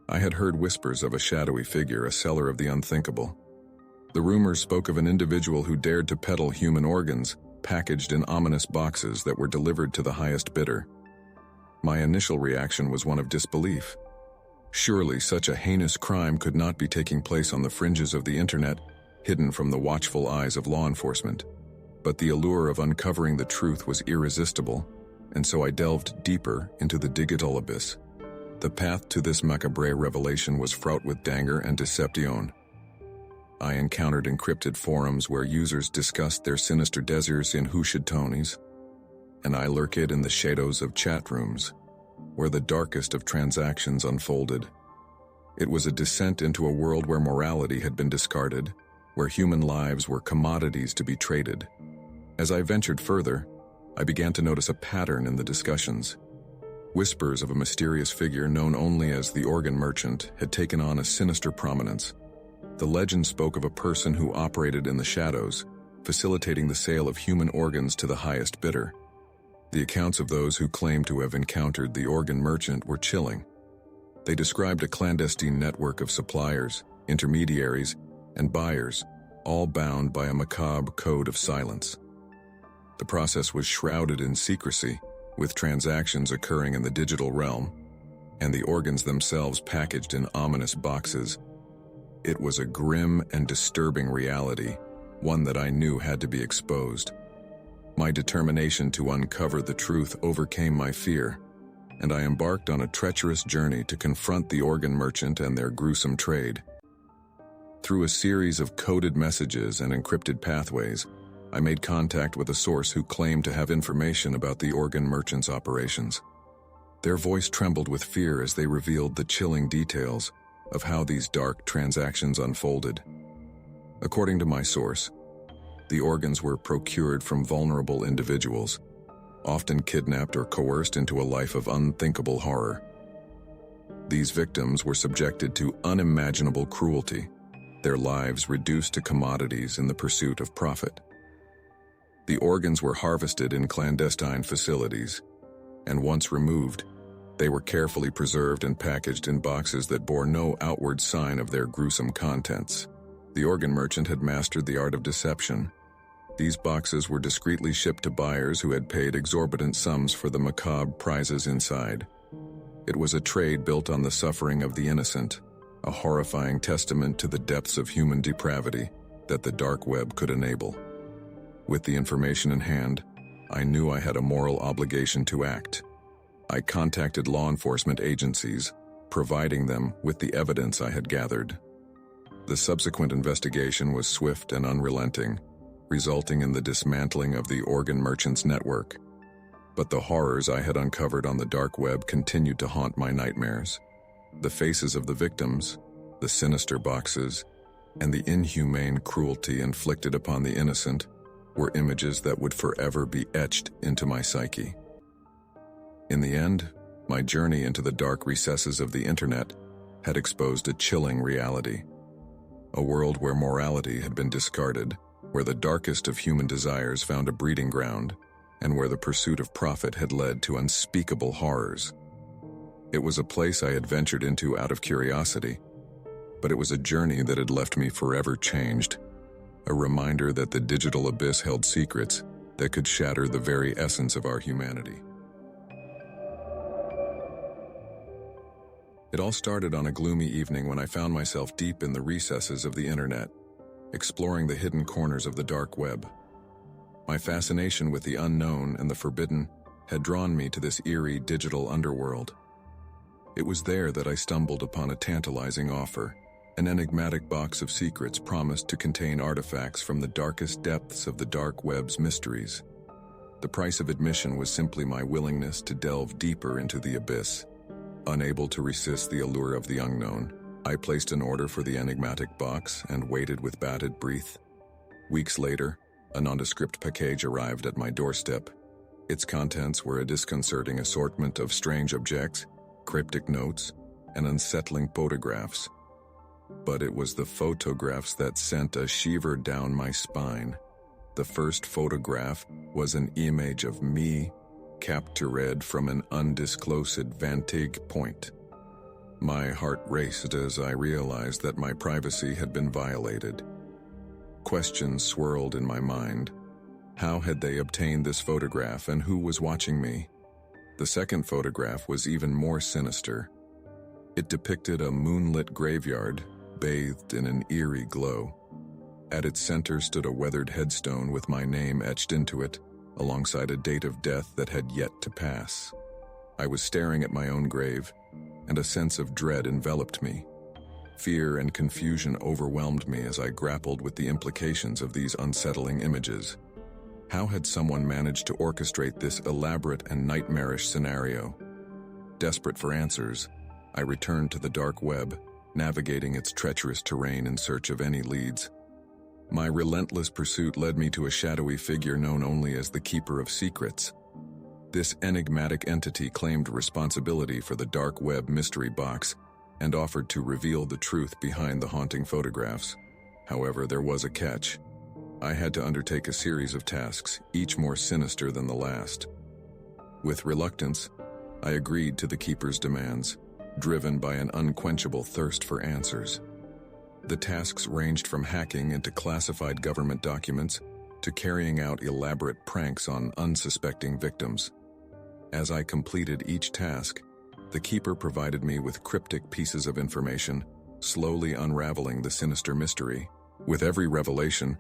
I had heard whispers of a shadowy figure, a seller of the unthinkable. The rumors spoke of an individual who dared to peddle human organs, packaged in ominous boxes that were delivered to the highest bidder. My initial reaction was one of disbelief. Surely such a heinous crime could not be taking place on the fringes of the internet, hidden from the watchful eyes of law enforcement. But the allure of uncovering the truth was irresistible, and so I delved deeper into the digital abyss. The path to this macabre revelation was fraught with danger and deception. I encountered encrypted forums where users discussed their sinister desires in hushitonies, and I lurked in the shadows of chat rooms, where the darkest of transactions unfolded. It was a descent into a world where morality had been discarded, where human lives were commodities to be traded. As I ventured further, I began to notice a pattern in the discussions. Whispers of a mysterious figure known only as the organ merchant had taken on a sinister prominence. The legend spoke of a person who operated in the shadows, facilitating the sale of human organs to the highest bidder. The accounts of those who claimed to have encountered the organ merchant were chilling. They described a clandestine network of suppliers, intermediaries, and buyers, all bound by a macabre code of silence. The process was shrouded in secrecy, with transactions occurring in the digital realm, and the organs themselves packaged in ominous boxes. It was a grim and disturbing reality, one that I knew had to be exposed. My determination to uncover the truth overcame my fear, and I embarked on a treacherous journey to confront the organ merchant and their gruesome trade. Through a series of coded messages and encrypted pathways, I made contact with a source who claimed to have information about the organ merchant's operations. Their voice trembled with fear as they revealed the chilling details of how these dark transactions unfolded. According to my source, the organs were procured from vulnerable individuals, often kidnapped or coerced into a life of unthinkable horror. These victims were subjected to unimaginable cruelty, their lives reduced to commodities in the pursuit of profit. The organs were harvested in clandestine facilities, and once removed, they were carefully preserved and packaged in boxes that bore no outward sign of their gruesome contents. The organ merchant had mastered the art of deception. These boxes were discreetly shipped to buyers who had paid exorbitant sums for the macabre prizes inside. It was a trade built on the suffering of the innocent, a horrifying testament to the depths of human depravity that the dark web could enable. With the information in hand, I knew I had a moral obligation to act. I contacted law enforcement agencies, providing them with the evidence I had gathered. The subsequent investigation was swift and unrelenting, resulting in the dismantling of the organ merchant's network. But the horrors I had uncovered on the dark web continued to haunt my nightmares. The faces of the victims, the sinister boxes, and the inhumane cruelty inflicted upon the innocent were images that would forever be etched into my psyche. In the end, my journey into the dark recesses of the internet had exposed a chilling reality. A world where morality had been discarded, where the darkest of human desires found a breeding ground, and where the pursuit of profit had led to unspeakable horrors. It was a place I had ventured into out of curiosity, but it was a journey that had left me forever changed, a reminder that the digital abyss held secrets that could shatter the very essence of our humanity. It all started on a gloomy evening when I found myself deep in the recesses of the internet, exploring the hidden corners of the dark web. My fascination with the unknown and the forbidden had drawn me to this eerie digital underworld. It was there that I stumbled upon a tantalizing offer, an enigmatic box of secrets promised to contain artifacts from the darkest depths of the dark web's mysteries. The price of admission was simply my willingness to delve deeper into the abyss. Unable to resist the allure of the unknown, I placed an order for the enigmatic box and waited with bated breath. Weeks later, a nondescript package arrived at my doorstep. Its contents were a disconcerting assortment of strange objects, cryptic notes, and unsettling photographs. But it was the photographs that sent a shiver down my spine. The first photograph was an image of me, captured from an undisclosed vantage point. My heart raced as I realized that my privacy had been violated. Questions swirled in my mind. How had they obtained this photograph, and who was watching me? The second photograph was even more sinister. It depicted a moonlit graveyard, bathed in an eerie glow. At its center stood a weathered headstone with my name etched into it, alongside a date of death that had yet to pass. I was staring at my own grave, and a sense of dread enveloped me. Fear and confusion overwhelmed me as I grappled with the implications of these unsettling images. How had someone managed to orchestrate this elaborate and nightmarish scenario? Desperate for answers, I returned to the dark web, navigating its treacherous terrain in search of any leads. My relentless pursuit led me to a shadowy figure known only as the Keeper of Secrets. This enigmatic entity claimed responsibility for the dark web mystery box and offered to reveal the truth behind the haunting photographs. However, there was a catch. I had to undertake a series of tasks, each more sinister than the last. With reluctance, I agreed to the Keeper's demands, driven by an unquenchable thirst for answers. The tasks ranged from hacking into classified government documents to carrying out elaborate pranks on unsuspecting victims. As I completed each task, the Keeper provided me with cryptic pieces of information, slowly unraveling the sinister mystery. With every revelation,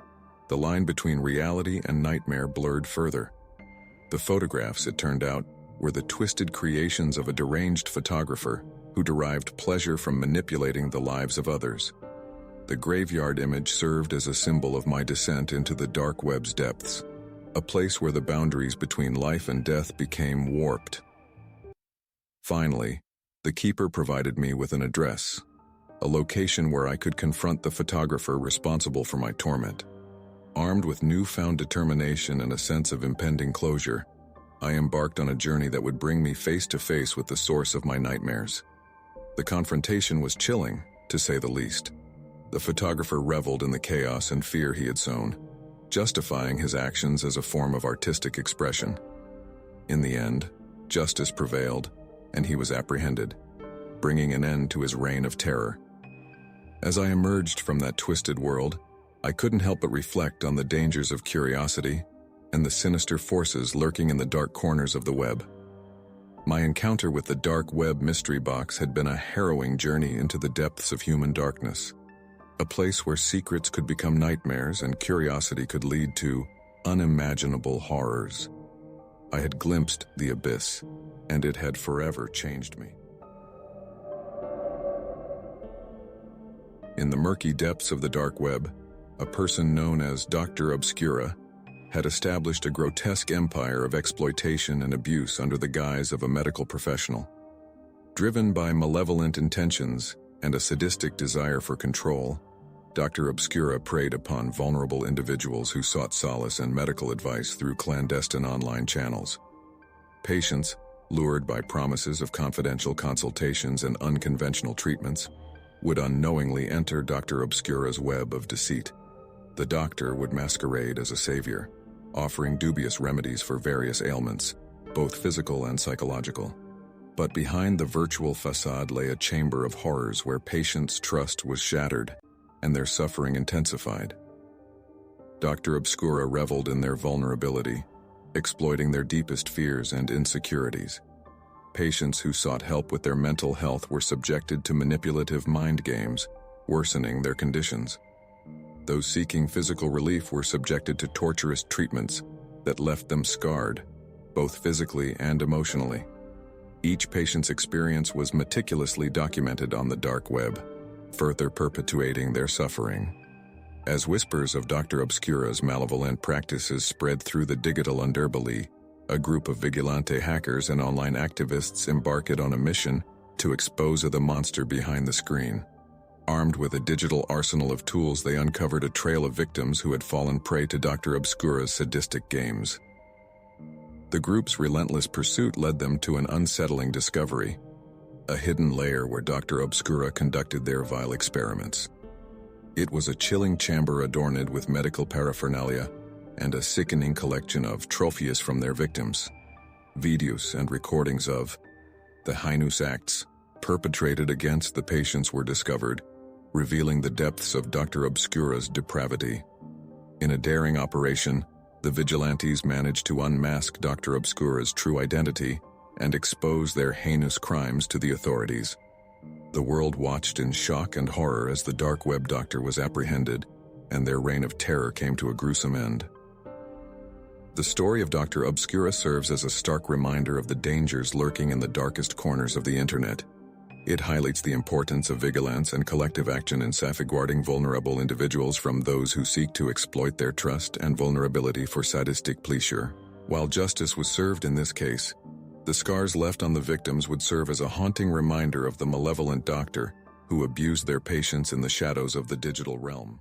the line between reality and nightmare blurred further. The photographs, it turned out, were the twisted creations of a deranged photographer who derived pleasure from manipulating the lives of others. The graveyard image served as a symbol of my descent into the dark web's depths, a place where the boundaries between life and death became warped. Finally, the Keeper provided me with an address, a location where I could confront the photographer responsible for my torment. Armed with newfound determination and a sense of impending closure, I embarked on a journey that would bring me face to face with the source of my nightmares. The confrontation was chilling, to say the least. The photographer reveled in the chaos and fear he had sown, justifying his actions as a form of artistic expression. In the end, justice prevailed, and he was apprehended, bringing an end to his reign of terror. As I emerged from that twisted world, I couldn't help but reflect on the dangers of curiosity and the sinister forces lurking in the dark corners of the web. My encounter with the dark web mystery box had been a harrowing journey into the depths of human darkness, a place where secrets could become nightmares and curiosity could lead to unimaginable horrors. I had glimpsed the abyss, and it had forever changed me. In the murky depths of the dark web, a person known as Dr. Obscura had established a grotesque empire of exploitation and abuse under the guise of a medical professional. Driven by malevolent intentions and a sadistic desire for control, Dr. Obscura preyed upon vulnerable individuals who sought solace and medical advice through clandestine online channels. Patients, lured by promises of confidential consultations and unconventional treatments, would unknowingly enter Dr. Obscura's web of deceit. The doctor would masquerade as a savior, offering dubious remedies for various ailments, both physical and psychological. But behind the virtual facade lay a chamber of horrors where patients' trust was shattered and their suffering intensified. Dr. Obscura reveled in their vulnerability, exploiting their deepest fears and insecurities. Patients who sought help with their mental health were subjected to manipulative mind games, worsening their conditions. Those seeking physical relief were subjected to torturous treatments that left them scarred, both physically and emotionally. Each patient's experience was meticulously documented on the dark web, further perpetuating their suffering. As whispers of Dr. Obscura's malevolent practices spread through the digital underbelly, a group of vigilante hackers and online activists embarked on a mission to expose the monster behind the screen. Armed with a digital arsenal of tools, they uncovered a trail of victims who had fallen prey to Dr. Obscura's sadistic games. The group's relentless pursuit led them to an unsettling discovery, a hidden lair where Dr. Obscura conducted their vile experiments. It was a chilling chamber adorned with medical paraphernalia and a sickening collection of trophies from their victims, videos and recordings of the heinous acts perpetrated against the patients were discovered, revealing the depths of Dr. Obscura's depravity. In a daring operation, the vigilantes managed to unmask Dr. Obscura's true identity and expose their heinous crimes to the authorities. The world watched in shock and horror as the dark web doctor was apprehended, and their reign of terror came to a gruesome end. The story of Dr. Obscura serves as a stark reminder of the dangers lurking in the darkest corners of the internet. It highlights the importance of vigilance and collective action in safeguarding vulnerable individuals from those who seek to exploit their trust and vulnerability for sadistic pleasure. While justice was served in this case, the scars left on the victims would serve as a haunting reminder of the malevolent doctor who abused their patients in the shadows of the digital realm.